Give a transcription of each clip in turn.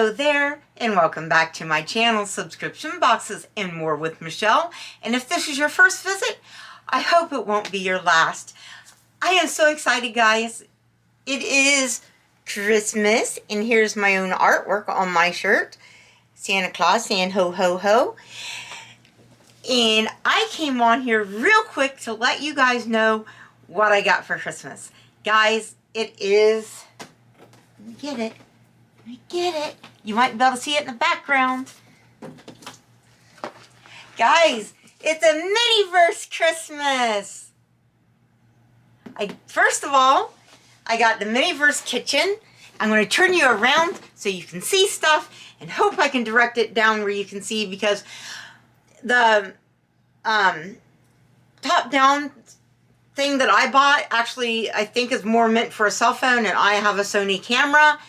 Hello there, and welcome back to my channel, Subscription Boxes and More with Michelle. And if this is your first visit, I hope it won't be your last. I am so excited, guys. It is Christmas, and here's my own artwork on my shirt. Santa Claus saying ho ho ho. And I came on here real quick to let you guys know what I got for Christmas. Guys, it is, let me get it. You might be able to see it in the background. Guys, it's a Miniverse Christmas. First of all, I got the Miniverse kitchen. I'm going to turn you around so you can see stuff and hope I can direct it down where you can see, because the top-down thing that I bought actually I think is more meant for a cell phone, and I have a Sony camera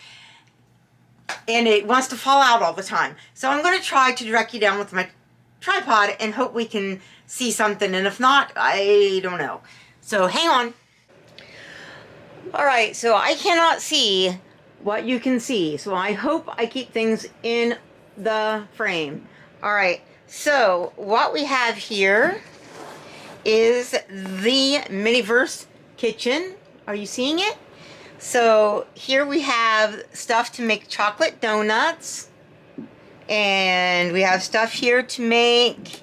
and it wants to fall out all the time. So I'm going to try to direct you down with my tripod and hope we can see something, and if not, I don't know. So hang on. Alright, so I cannot see what you can see, so I hope I keep things in the frame. Alright, so what we have here is the Miniverse kitchen. Are you seeing it? So here we have stuff to make chocolate donuts, and we have stuff here to make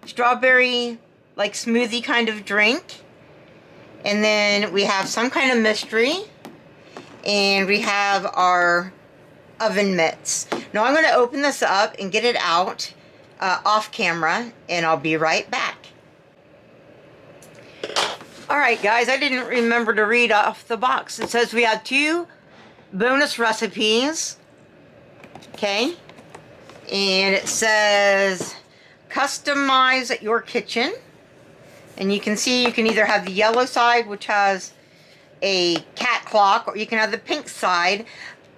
strawberry like smoothie kind of drink, and then we have some kind of mystery, and we have our oven mitts. Now I'm going to open this up and get it out off camera, and I'll be right back. Alright guys, I didn't remember to read off the box. It says we have 2 bonus recipes. Okay. And it says customize your kitchen. And you can see you can either have the yellow side, which has a cat clock, or you can have the pink side.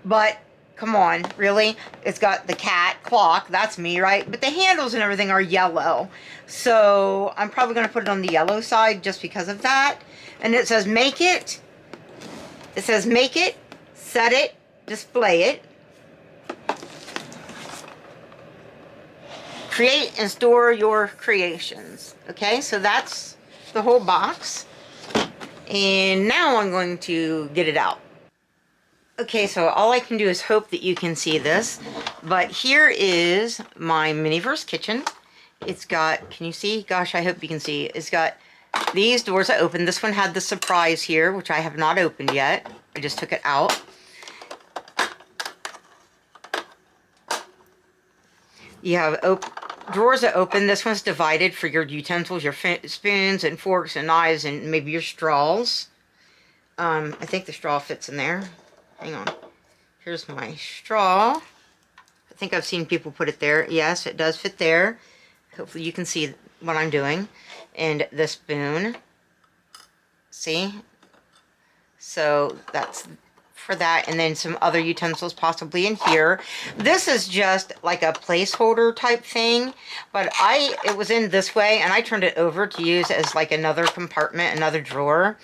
But come on, really? It's got the cat clock. That's me, right? But the handles and everything are yellow. So I'm probably going to put it on the yellow side just because of that. And it says make it. It says make it, set it, display it. Create and store your creations. Okay, so that's the whole box. And now I'm going to get it out. Okay, so all I can do is hope that you can see this, but here is my Miniverse kitchen. It's got, can you see? Gosh, I hope you can see. It's got these doors that open. This one had the surprise here, which I have not opened yet. I just took it out. You have drawers that open. This one's divided for your utensils, your spoons and forks and knives, and maybe your straws. I think the straw fits in there. Hang on. Here's my straw. I think I've seen people put it there. Yes, it does fit there. Hopefully you can see what I'm doing. And the spoon. See? So that's for that. And then some other utensils possibly in here. This is just like a placeholder type thing. But it was in this way, and I turned it over to use as like another compartment, another drawer.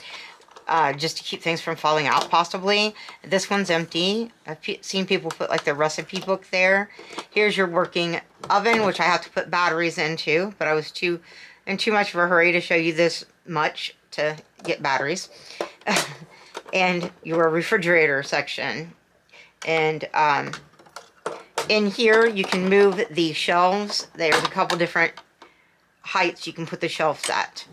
Just to keep things from falling out, possibly. This one's empty. I've seen people put like the recipe book there. Here's your working oven, which I have to put batteries into, but I was in too much of a hurry to show you this much to get batteries. And your refrigerator section. And in here you can move the shelves. There's a couple different heights you can put the shelves at.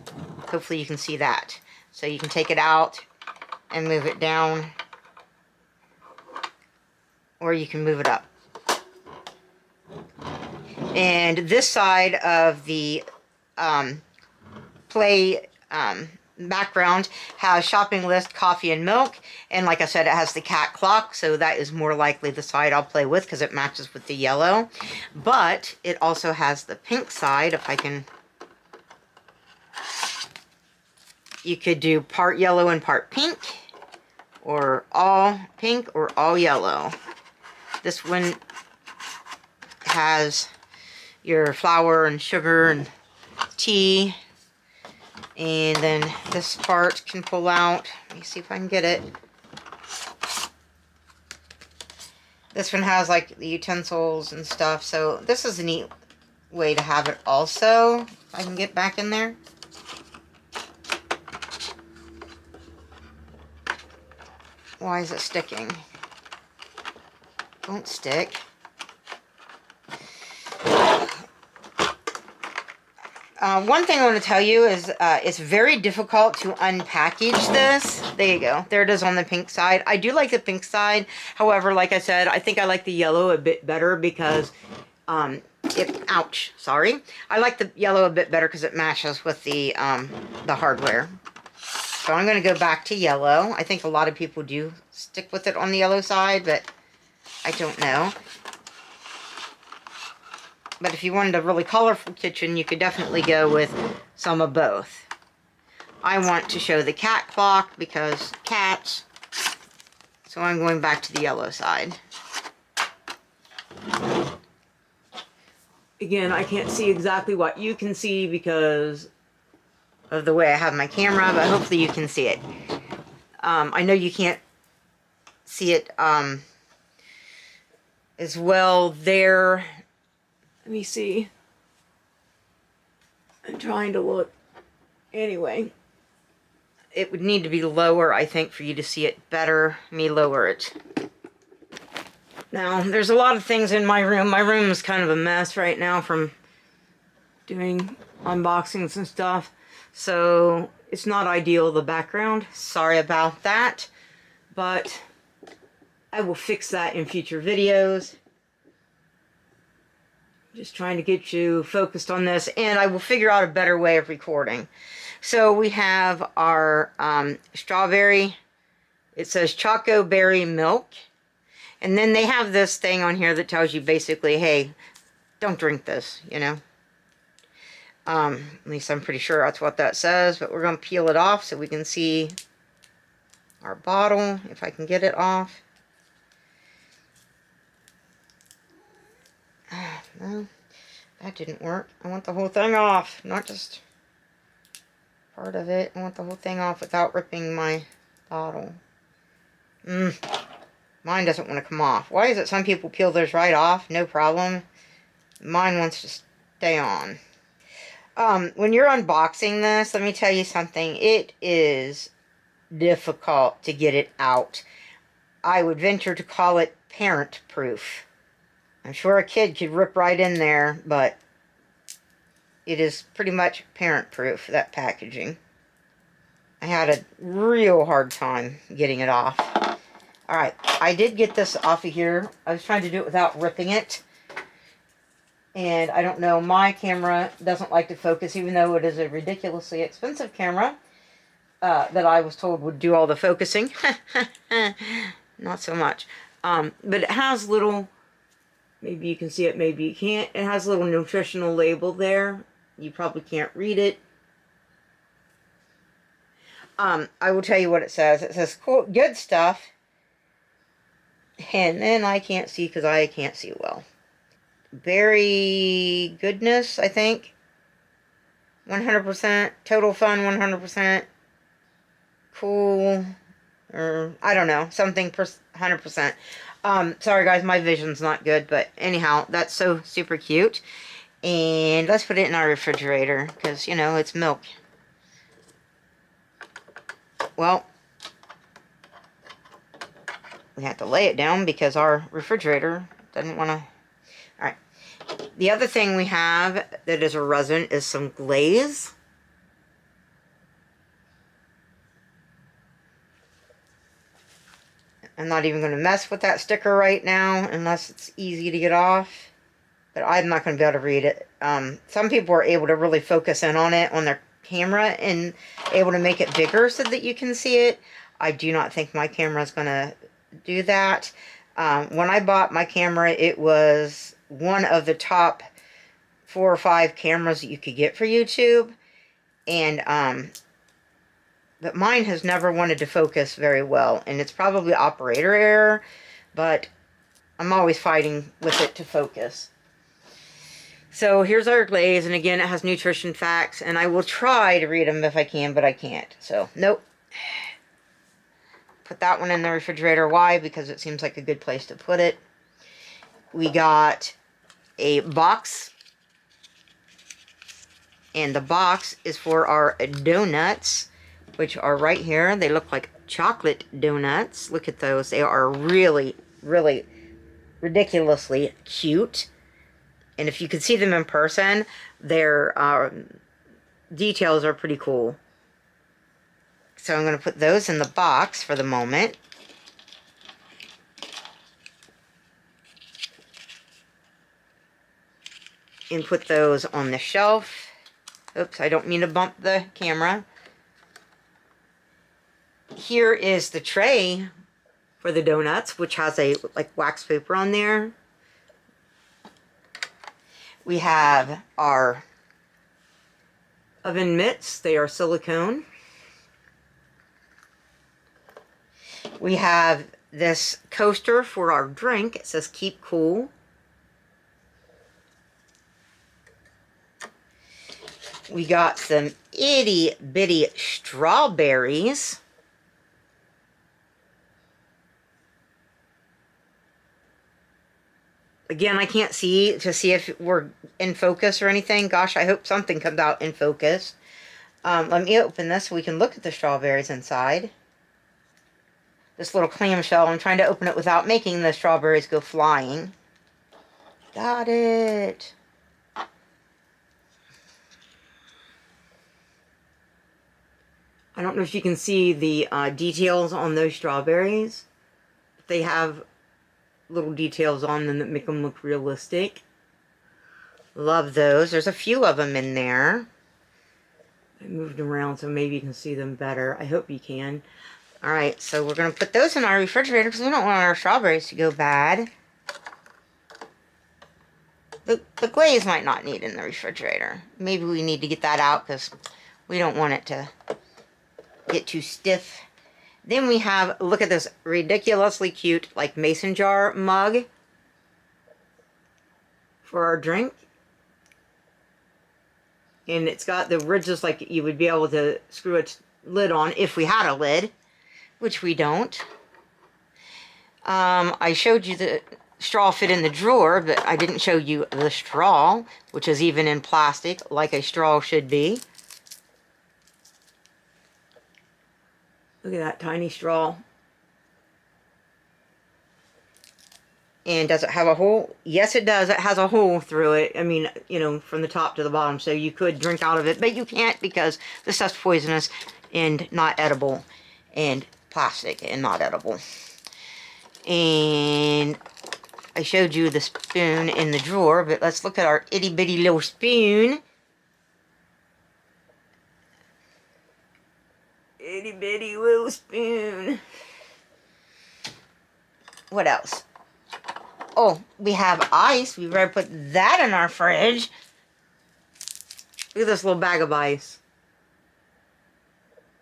Hopefully you can see that. So you can take it out and move it down, or you can move it up. And this side of the background has shopping list, coffee and milk, and like I said, it has the cat clock, so that is more likely the side I'll play with because it matches with the yellow. But it also has the pink side. If I can, you could do part yellow and part pink, or all pink or all yellow. This one has your flour and sugar and tea. And then this part can pull out. Let me see if I can get it. This one has like the utensils and stuff. So this is a neat way to have it also. If I can get back in there. Why is it sticking? Don't stick. One thing I want to tell you is it's very difficult to unpackage this. There you go. There it is on the pink side. I do like the pink side. However, like I said, I think I like the yellow a bit better because ouch, sorry. I like the yellow a bit better because it matches with the hardware. So I'm going to go back to yellow. I think a lot of people do stick with it on the yellow side, but I don't know. But if you wanted a really colorful kitchen, you could definitely go with some of both. I want to show the cat clock because cats. So I'm going back to the yellow side. Again, I can't see exactly what you can see because of the way I have my camera, but hopefully you can see it. I know you can't see it as well there. Let me see. I'm trying to look. Anyway, it would need to be lower, I think, for you to see it better. Let me lower it. Now, there's a lot of things in my room. My room is kind of a mess right now from doing unboxings and stuff. So, it's not ideal, the background. Sorry about that. But I will fix that in future videos. Just trying to get you focused on this, and I will figure out a better way of recording. So we have our strawberry. It says Choco Berry Milk. And then they have this thing on here that tells you basically, hey, don't drink this, you know. At least I'm pretty sure that's what that says, but we're going to peel it off so we can see our bottle, if I can get it off. No, that didn't work. I want the whole thing off, not just part of it. I want the whole thing off without ripping my bottle. Mine doesn't want to come off. Why is it some people peel theirs right off? No problem. Mine wants to stay on. When you're unboxing this, let me tell you something. It is difficult to get it out. I would venture to call it parent-proof. I'm sure a kid could rip right in there, but it is pretty much parent-proof, that packaging. I had a real hard time getting it off. Alright, I did get this off of here. I was trying to do it without ripping it. And I don't know, my camera doesn't like to focus, even though it is a ridiculously expensive camera that I was told would do all the focusing. Not so much. But it has little... Maybe you can see it, maybe you can't. It has a little nutritional label there. You probably can't read it. I will tell you what it says. It says, quote, good stuff. And then I can't see because I can't see well. Berry goodness, I think. 100%. Total fun, 100%. Cool. Or, I don't know. Something 100%. Sorry guys, my vision's not good, but anyhow, that's so super cute. And let's put it in our refrigerator, because, you know, it's milk. Well, we have to lay it down because our refrigerator doesn't want to... Alright. The other thing we have that is a resin is some glaze. I'm not even going to mess with that sticker right now unless it's easy to get off. But I'm not going to be able to read it. Some people are able to really focus in on it on their camera and able to make it bigger so that you can see it. I do not think my camera is going to do that. When I bought my camera, it was one of the top 4 or 5 cameras that you could get for YouTube. And but mine has never wanted to focus very well, and it's probably operator error, but I'm always fighting with it to focus. So here's our glaze, and again, it has nutrition facts, and I will try to read them if I can, but I can't. So, nope. Put that one in the refrigerator. Why? Because it seems like a good place to put it. We got a box, and the box is for our donuts, which are right here. They look like chocolate donuts. Look at those. They are really, really ridiculously cute. And if you can see them in person, their details are pretty cool. So I'm going to put those in the box for the moment. And put those on the shelf. Oops, I don't mean to bump the camera. Here is the tray for the donuts, which has a like wax paper on there. We have our oven mitts. They are silicone. We have this coaster for our drink. It says keep cool. We got some itty bitty strawberries. Again, I can't see to see if we're in focus or anything. Gosh, I hope something comes out in focus. Let me open this so we can look at the strawberries inside. This little clamshell, I'm trying to open it without making the strawberries go flying. Got it. I don't know if you can see the details on those strawberries. They have little details on them that make them look realistic. Love those. There's a few of them in there. I moved them around so maybe you can see them better. I hope you can. Alright, so we're going to put those in our refrigerator because we don't want our strawberries to go bad. The glaze might not need in the refrigerator. Maybe we need to get that out because we don't want it to get too stiff. Then we have, look at this ridiculously cute, like mason jar mug for our drink. And it's got the ridges like you would be able to screw a lid on if we had a lid, which we don't. I showed you the straw fit in the drawer, but I didn't show you the straw, which is even in plastic, like a straw should be. Look at that tiny straw. And does it have a hole? Yes, it does. It has a hole through it. I mean, you know, from the top to the bottom. So you could drink out of it, but you can't because the stuff's poisonous and not edible. And plastic and not edible. And I showed you the spoon in the drawer, but let's look at our itty bitty little spoon. Itty bitty little spoon. What else? Oh, we have ice. We better put that in our fridge. Look at this little bag of ice.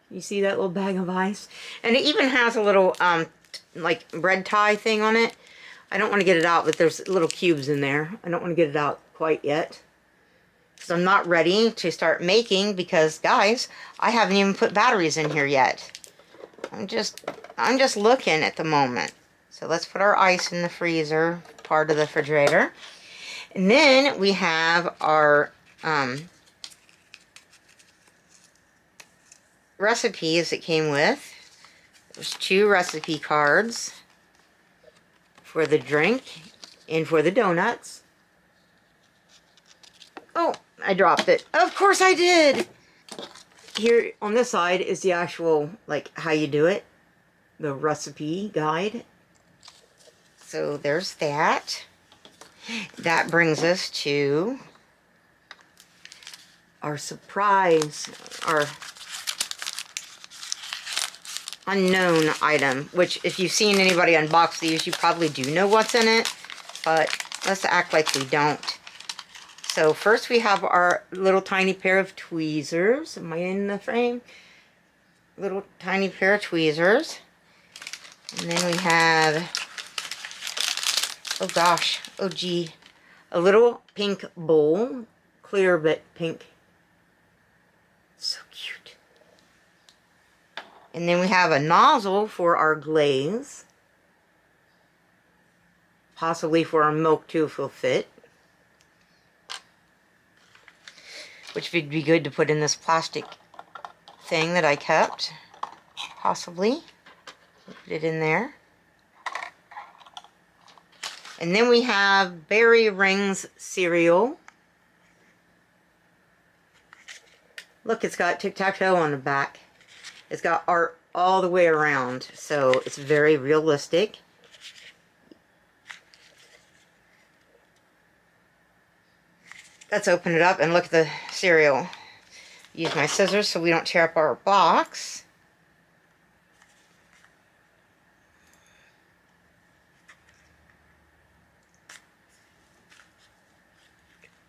You see that little bag of ice? And it even has a little, like, bread tie thing on it. I don't want to get it out, but there's little cubes in there. I don't want to get it out quite yet. So I'm not ready to start making because, guys, I haven't even put batteries in here yet. I'm just looking at the moment. So let's put our ice in the freezer, part of the refrigerator. And then we have our recipes that came with. There's 2 recipe cards for the drink and for the donuts. Oh, I dropped it. Of course I did! Here on this side is the actual, like, how you do it. The recipe guide. So there's that. That brings us to our surprise, our unknown item, which if you've seen anybody unbox these, you probably do know what's in it, but let's act like we don't. So first we have our little tiny pair of tweezers. Am I in the frame? Little tiny pair of tweezers. And then we have, oh gosh, oh gee, a little pink bowl, clear but pink. So cute. And then we have a nozzle for our glaze. Possibly for our milk too, if it'll fit. Which would be good to put in this plastic thing that I kept. Possibly. Put it in there. And then we have Berry Rings cereal. Look, it's got tic-tac-toe on the back. It's got art all the way around, so it's very realistic. Let's open it up and look at the cereal. Use my scissors so we don't tear up our box.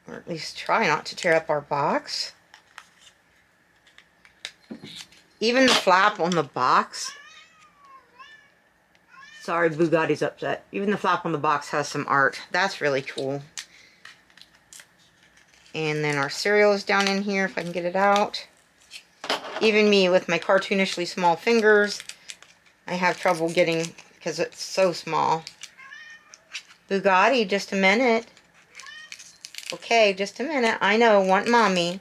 Or at least try not to tear up our box. Even the flap on the box. Sorry, Bugatti's upset. Even the flap on the box has some art. That's really cool. And then our cereal is down in here, if I can get it out. Even me, with my cartoonishly small fingers, I have trouble getting, because it's so small. Bugatti, just a minute. Okay, just a minute. I know, want mommy.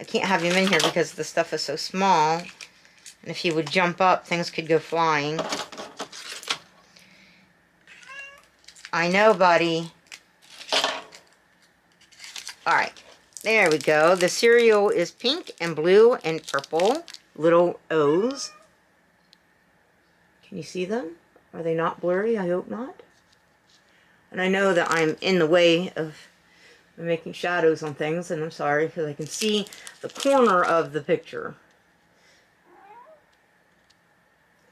I can't have him in here because the stuff is so small. And if he would jump up, things could go flying. I know, buddy. Alright, there we go. The cereal is pink and blue and purple. Little O's. Can you see them? Are they not blurry? I hope not. And I know that I'm in the way of making shadows on things, and I'm sorry, because I can see the corner of the picture.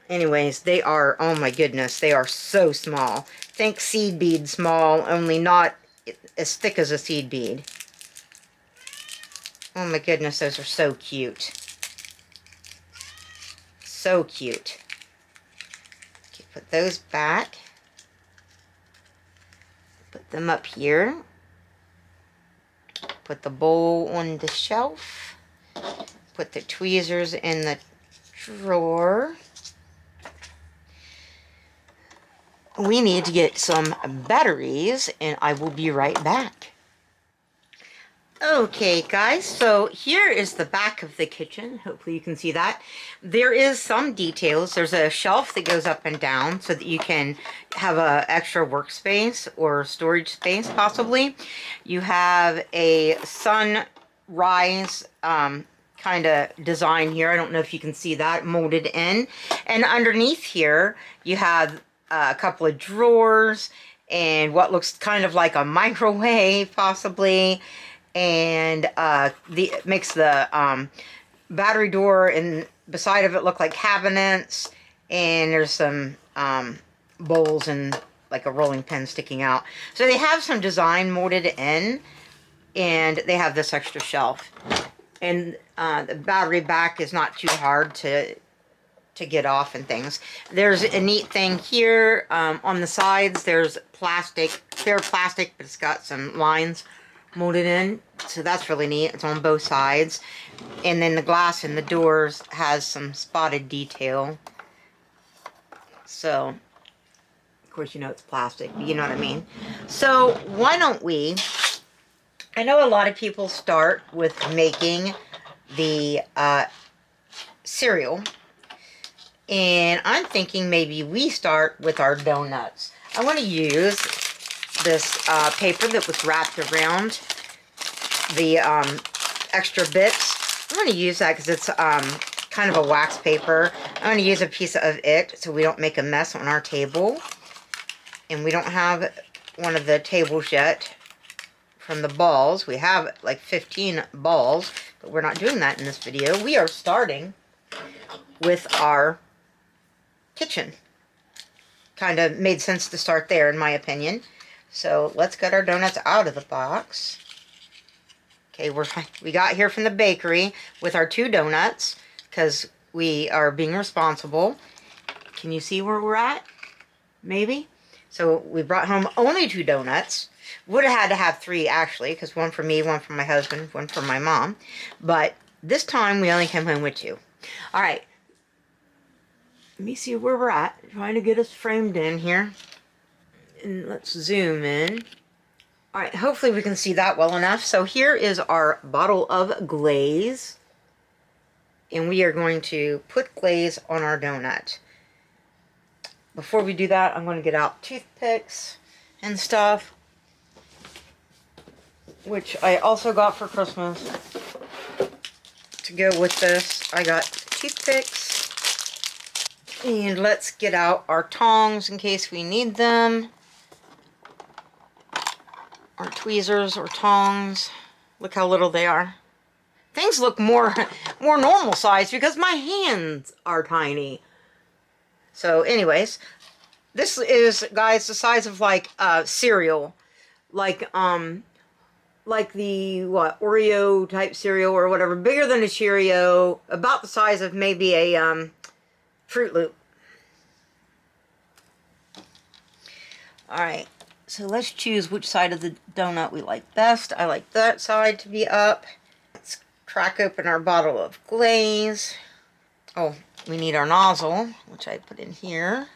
Anyways, they are, oh my goodness, they are so small. Think seed bead small, only not as thick as a seed bead. Oh my goodness, those are so cute. So cute. Okay, put those back. Put them up here. Put the bowl on the shelf. Put the tweezers in the drawer. We need to get some batteries, and I will be right back. Okay, guys, so here is the back of the kitchen. Hopefully you can see that. There is some details. There's a shelf that goes up and down so that you can have a extra workspace or storage space, possibly. You have a sunrise kind of design here. I don't know if you can see that molded in. And underneath here, you have a couple of drawers and what looks kind of like a microwave, possibly. And it makes the battery door and beside of it look like cabinets, and there's some bowls and like a rolling pin sticking out. So they have some design molded in, and they have this extra shelf, and the battery back is not too hard to get off and things. There's a neat thing here on the sides. There's plastic, clear plastic, but it's got some lines molded in, so that's really neat. It's on both sides, and then the glass in the doors has some spotted detail. So of course, you know it's plastic, but you know what I mean. So why don't we, I know a lot of people start with making the cereal, and I'm thinking maybe we start with our donuts. I want to use this paper that was wrapped around the extra bits. I'm going to use that because it's kind of a wax paper. I'm going to use a piece of it so we don't make a mess on our table. And we don't have one of the tables yet from the balls. We have like 15 balls, but we're not doing that in this video. We are starting with our kitchen. Kind of made sense to start there, in my opinion. So let's get our donuts out of the box. Okay, we got here from the bakery with our 2 donuts because we are being responsible. Can you see where we're at? Maybe? So we brought home only 2 donuts. Would have had to have 3 actually, because one for me, one for my husband, one for my mom. But this time we only came home with 2. All right. Let me see where we're at. Trying to get us framed in here. And let's zoom in. All right, hopefully we can see that well enough. So here is our bottle of glaze. And we are going to put glaze on our donut. Before we do that, I'm going to get out toothpicks and stuff, which I also got for Christmas. To go with this, I got toothpicks. And let's get out our tongs in case we need them. Our tweezers or tongs. Look how little they are. Things look more normal size because my hands are tiny. So anyways, this is, guys, the size of like cereal. Like the Oreo type cereal or whatever, bigger than a Cheerio, about the size of maybe a Fruit Loop. All right, so let's choose which side of the donut we like best. I like that side to be up. Let's crack open our bottle of glaze. Oh, we need our nozzle, which I put in here.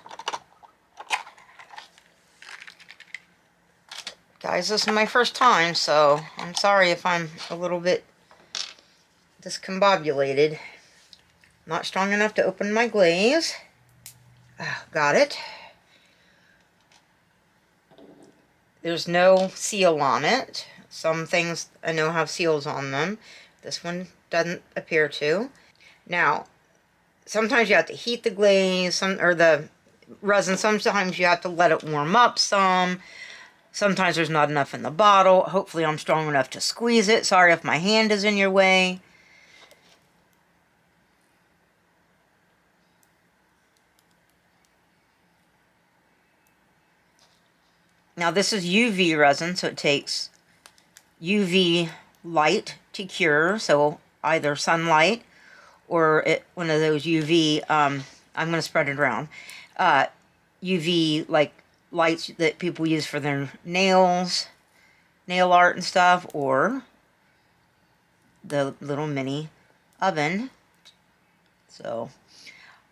Guys, this is my first time, so I'm sorry if I'm a little bit discombobulated. Not strong enough to open my glaze. Got it. There's no seal on it. Some things I know have seals on them. This one doesn't appear to. Now, sometimes you have to heat the glaze, or the resin. Sometimes you have to let it warm up some. Sometimes there's not enough in the bottle. Hopefully I'm strong enough to squeeze it. Sorry if my hand is in your way. Now this is UV resin, so it takes UV light to cure. So either sunlight or one of those UV, I'm going to spread it around, UV like lights that people use for their nails, nail art and stuff, or the little mini oven. So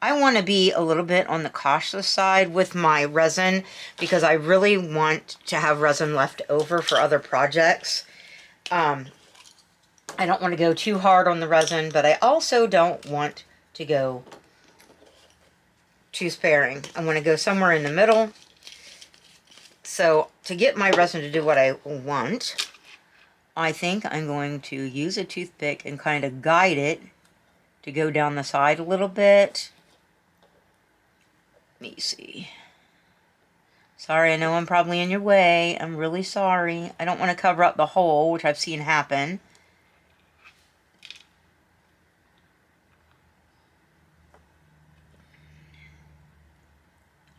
I want to be a little bit on the cautious side with my resin because I really want to have resin left over for other projects. I don't want to go too hard on the resin, but I also don't want to go too sparing. I want to go somewhere in the middle. So to get my resin to do what I want, I think I'm going to use a toothpick and kind of guide it to go down the side a little bit. Let me see. Sorry, I know I'm probably in your way. I'm really sorry. I don't want to cover up the hole, which I've seen happen.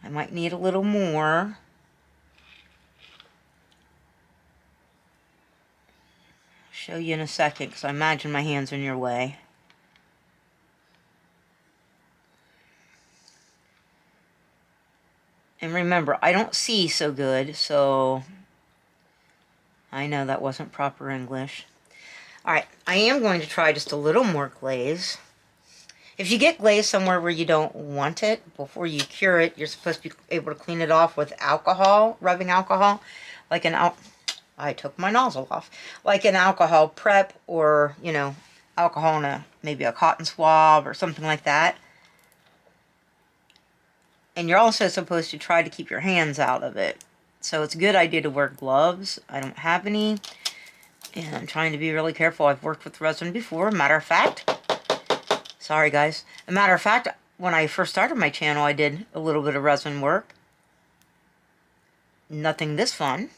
I might need a little more. Show you in a second because I imagine my hands are in your way. And remember, I don't see so good, so I know that wasn't proper English. Alright, I am going to try just a little more glaze. If you get glaze somewhere where you don't want it, before you cure it, you're supposed to be able to clean it off with alcohol, rubbing alcohol, like I took my nozzle off. Like an alcohol prep, or, you know, alcohol in maybe a cotton swab or something like that. And you're also supposed to try to keep your hands out of it. So it's a good idea to wear gloves. I don't have any. And I'm trying to be really careful. I've worked with resin before. Matter of fact, sorry guys. A matter of fact, when I first started my channel, I did a little bit of resin work. Nothing this fun.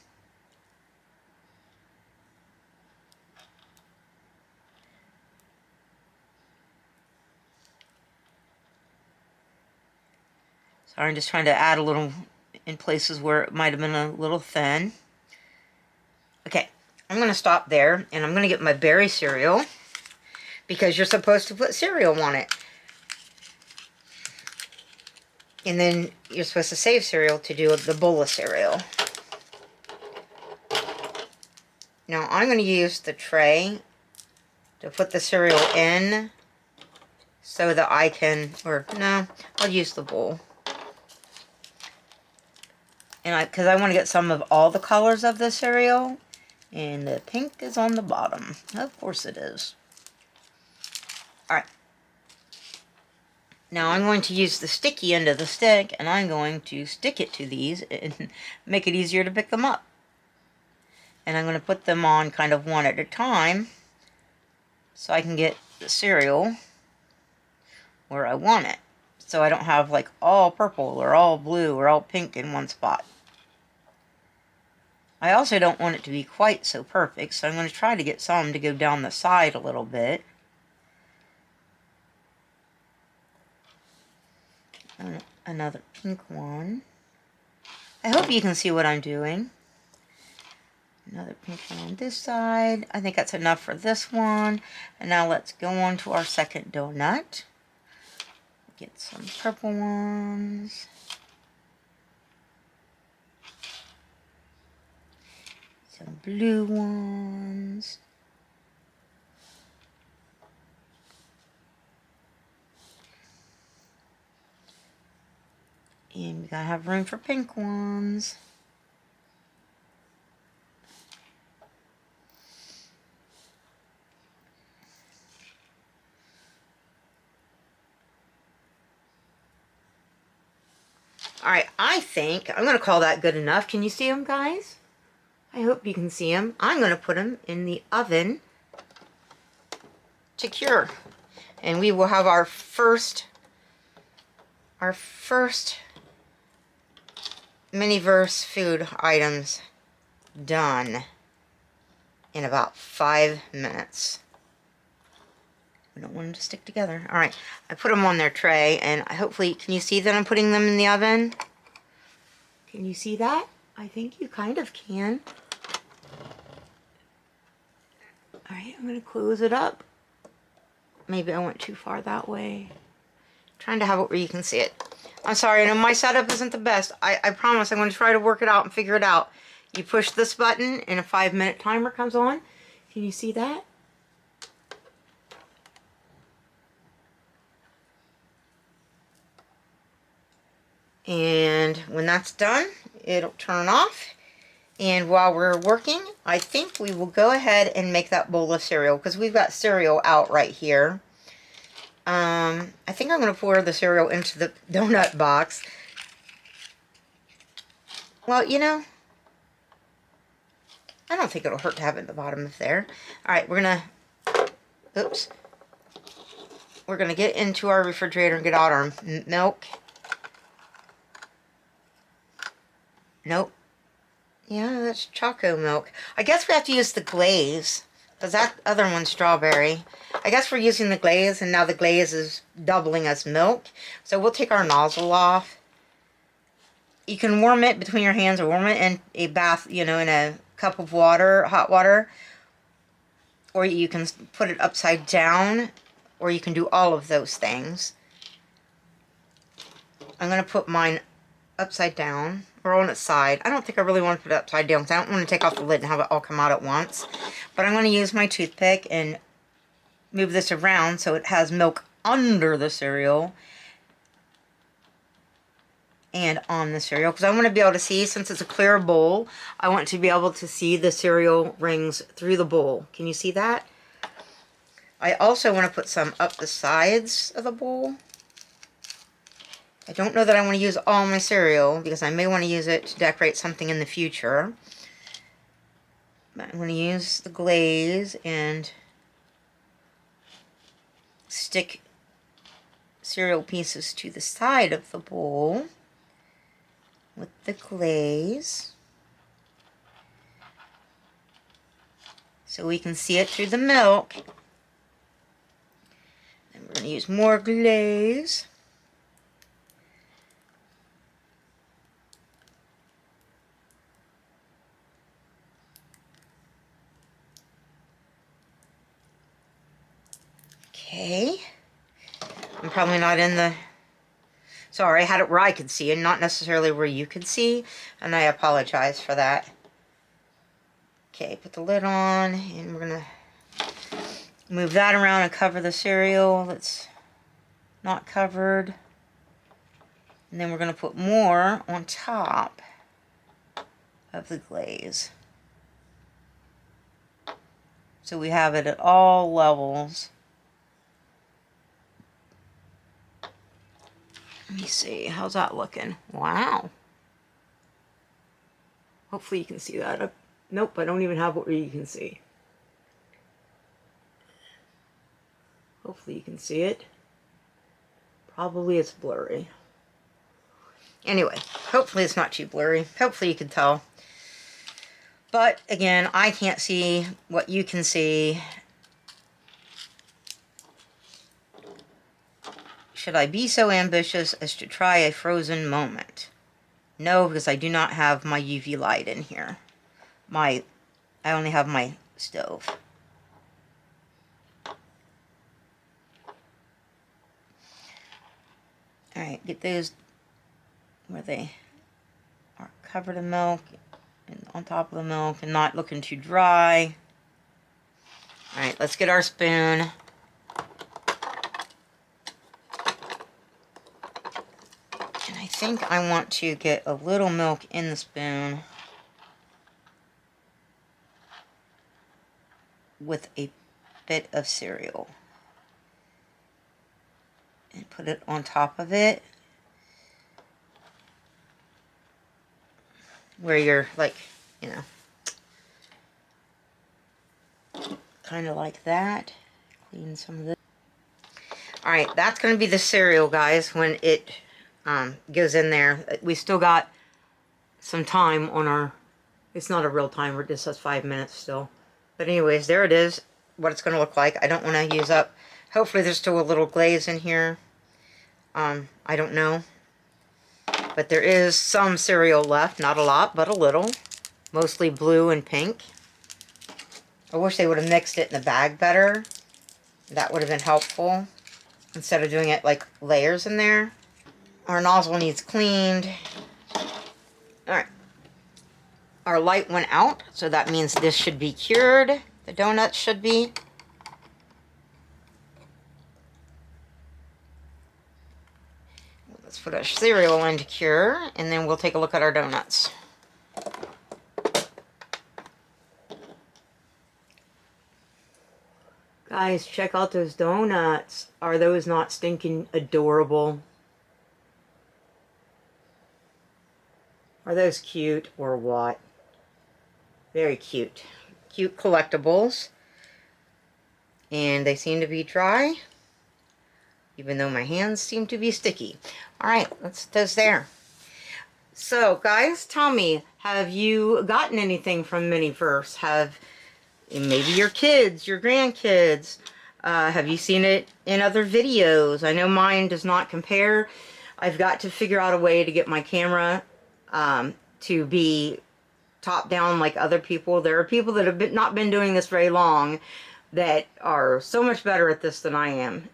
Sorry, I'm just trying to add a little in places where it might have been a little thin. Okay, I'm going to stop there, and I'm going to get my berry cereal, because you're supposed to put cereal on it. And then you're supposed to save cereal to do the bowl of cereal. Now I'm going to use the tray to put the cereal in so that I can, or no, I'll use the bowl. And because I want to get some of all the colors of the cereal. And the pink is on the bottom. Of course it is. Alright. Now I'm going to use the sticky end of the stick, and I'm going to stick it to these and make it easier to pick them up. And I'm going to put them on kind of one at a time so I can get the cereal where I want it. So I don't have like all purple or all blue or all pink in one spot. I also don't want it to be quite so perfect, so I'm going to try to get some to go down the side a little bit. Another pink one. I hope you can see what I'm doing. Another pink one on this side. I think that's enough for this one. And now let's go on to our second donut. Get some purple ones. Some blue ones. And we gotta have room for pink ones. Alright, I think I'm gonna call that good enough. Can you see them, guys? I hope you can see them. I'm going to put them in the oven to cure. And we will have our first Miniverse food items done in about 5 minutes. We don't want them to stick together. Alright, I put them on their tray, and hopefully, can you see that I'm putting them in the oven? Can you see that? I think you kind of can. Alright, I'm going to close it up. Maybe I went too far that way. Trying to have it where you can see it. I'm sorry, I know my setup isn't the best. I promise I'm going to try to work it out and figure it out. You push this button and a 5-minute timer comes on. Can you see that? And when that's done, it'll turn off. And while we're working, I think we will go ahead and make that bowl of cereal, because we've got cereal out right here. I think I'm going to pour the cereal into the donut box. Well, you know, I don't think it'll hurt to have it at the bottom of there. Alright, we're going to, oops. We're going to get into our refrigerator and get out our milk. Nope. Yeah, that's choco milk. I guess we have to use the glaze, because that other one's strawberry. I guess we're using the glaze, and now the glaze is doubling as milk. So we'll take our nozzle off. You can warm it between your hands or warm it in a bath, you know, in a cup of water, hot water. Or you can put it upside down, or you can do all of those things. I'm going to put mine upside down, or on its side. I don't think I really want to put it upside down, because I don't want to take off the lid and have it all come out at once. But I'm going to use my toothpick and move this around so it has milk under the cereal and on the cereal, because I want to be able to see, since it's a clear bowl, I want to be able to see the cereal rings through the bowl. Can you see that? I also want to put some up the sides of the bowl. I don't know that I want to use all my cereal, because I may want to use it to decorate something in the future. But I'm going to use the glaze and stick cereal pieces to the side of the bowl with the glaze, so we can see it through the milk. And we're going to use more glaze. Okay, I'm probably not in the, sorry, I had it where I could see and not necessarily where you could see, and I apologize for that. Okay, put the lid on, and we're going to move that around and cover the cereal that's not covered. And then we're going to put more on top. of the glaze. So we have it at all levels. Let me see, how's that looking? Wow. Hopefully you can see that. Nope, I don't even have what you can see. Hopefully you can see it. Probably it's blurry. Anyway, hopefully it's not too blurry. Hopefully you can tell. But again, I can't see what you can see. Should I be so ambitious as to try a frozen moment? No, because I do not have my UV light in here. I only have my stove. Alright, get those where they are covered in milk and on top of the milk and not looking too dry. Alright, let's get our spoon. And I think I want to get a little milk in the spoon with a bit of cereal. And put it on top of it. Where you're like, you know, kind of like that. Clean some of this. Alright, that's going to be the cereal, guys, when it goes in there. We still got some time on our, it's not a real timer, it just says 5 minutes still. But anyways, there it is, what it's going to look like. I don't want to use up, hopefully there's still a little glaze in here. I don't know. But there is some cereal left, not a lot, but a little. Mostly blue and pink. I wish they would have mixed it in the bag better. That would have been helpful. Instead of doing it like layers in there. Our nozzle needs cleaned. Alright. Our light went out, so that means this should be cured. The donuts should be. Let's put our cereal in to cure, and then we'll take a look at our donuts. Guys, check out those donuts. Are those not stinking adorable? Are those cute or what? Very cute. Cute collectibles. And they seem to be dry, even though my hands seem to be sticky. Alright, that's those there. So, guys, tell me, have you gotten anything from Miniverse? Have maybe your kids, your grandkids, have you seen it in other videos? I know mine does not compare. I've got to figure out a way to get my camera to be top down like other people. There are people that have not been doing this very long that are so much better at this than I am.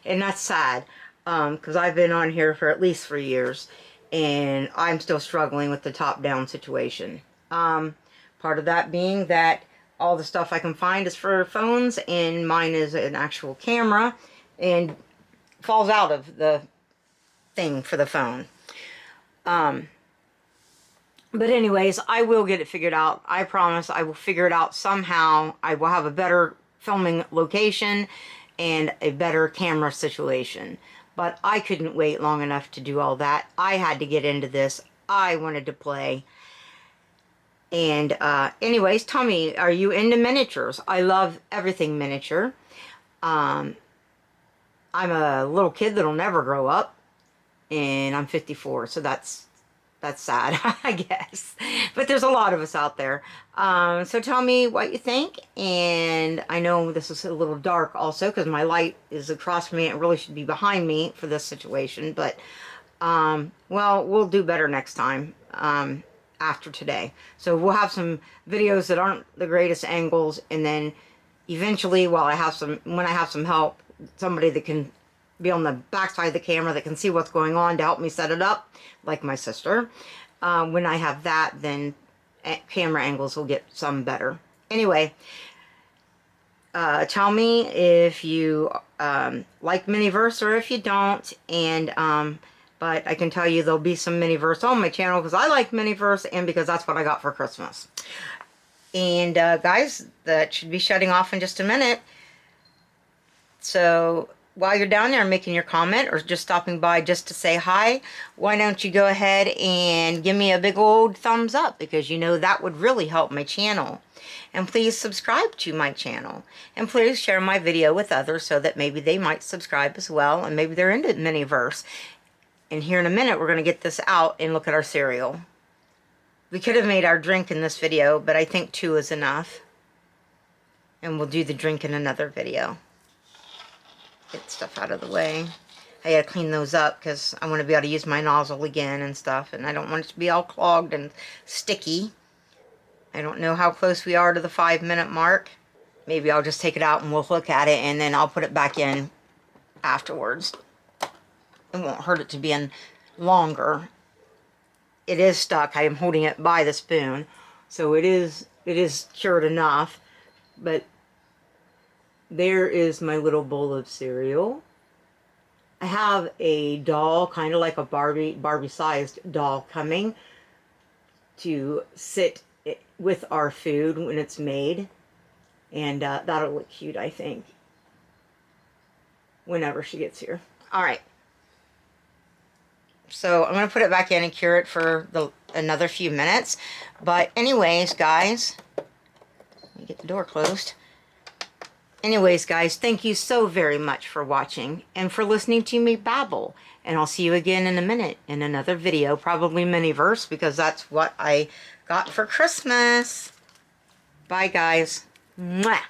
And that's sad, because I've been on here for at least 3 years and I'm still struggling with the top down situation. Part of that being that all the stuff I can find is for phones, and mine is an actual camera and falls out of the thing for the phone. But anyways, I will get it figured out. I promise I will figure it out somehow. I will have a better filming location and a better camera situation. But I couldn't wait long enough to do all that. I had to get into this. I wanted to play. And anyways, tell me, are you into miniatures? I love everything miniature. I'm a little kid that'll never grow up. And I'm 54, so that's sad, I guess. But there's a lot of us out there. So tell me what you think. And I know this is a little dark also because my light is across from me. It really should be behind me for this situation. But, well, we'll do better next time after today. So we'll have some videos that aren't the greatest angles. And then eventually, when I have some help, somebody that can be on the back side of the camera that can see what's going on to help me set it up, like my sister. When I have that, then camera angles will get some better. Anyway, tell me if you like Miniverse or if you don't, and But I can tell you there'll be some Miniverse on my channel because I like Miniverse and because that's what I got for Christmas. And guys, that should be shutting off in just a minute. So while you're down there making your comment or just stopping by just to say hi, why don't you go ahead and give me a big old thumbs up, because you know that would really help my channel. And please subscribe to my channel. And please share my video with others so that maybe they might subscribe as well, and maybe they're into Miniverse. And here in a minute, we're going to get this out and look at our cereal. We could have made our drink in this video, but I think 2 is enough. And we'll do the drink in another video. Get stuff out of the way. I gotta clean those up because I want to be able to use my nozzle again and stuff. And I don't want it to be all clogged and sticky. I don't know how close we are to the 5-minute mark. Maybe I'll just take it out and we'll look at it and then I'll put it back in afterwards. It won't hurt it to be in longer. It is stuck. I am holding it by the spoon, so it is cured enough. But there is my little bowl of cereal. I have a doll, kind of like a Barbie-sized doll, coming to sit with our food when it's made, and that'll look cute, I think, whenever she gets here. All right. So I'm going to put it back in and cure it for another few minutes. But anyways, guys, let me get the door closed. Anyways, guys, thank you so very much for watching and for listening to me babble. And I'll see you again in a minute in another video, probably Miniverse, because that's what I got for Christmas. Bye, guys. Mwah.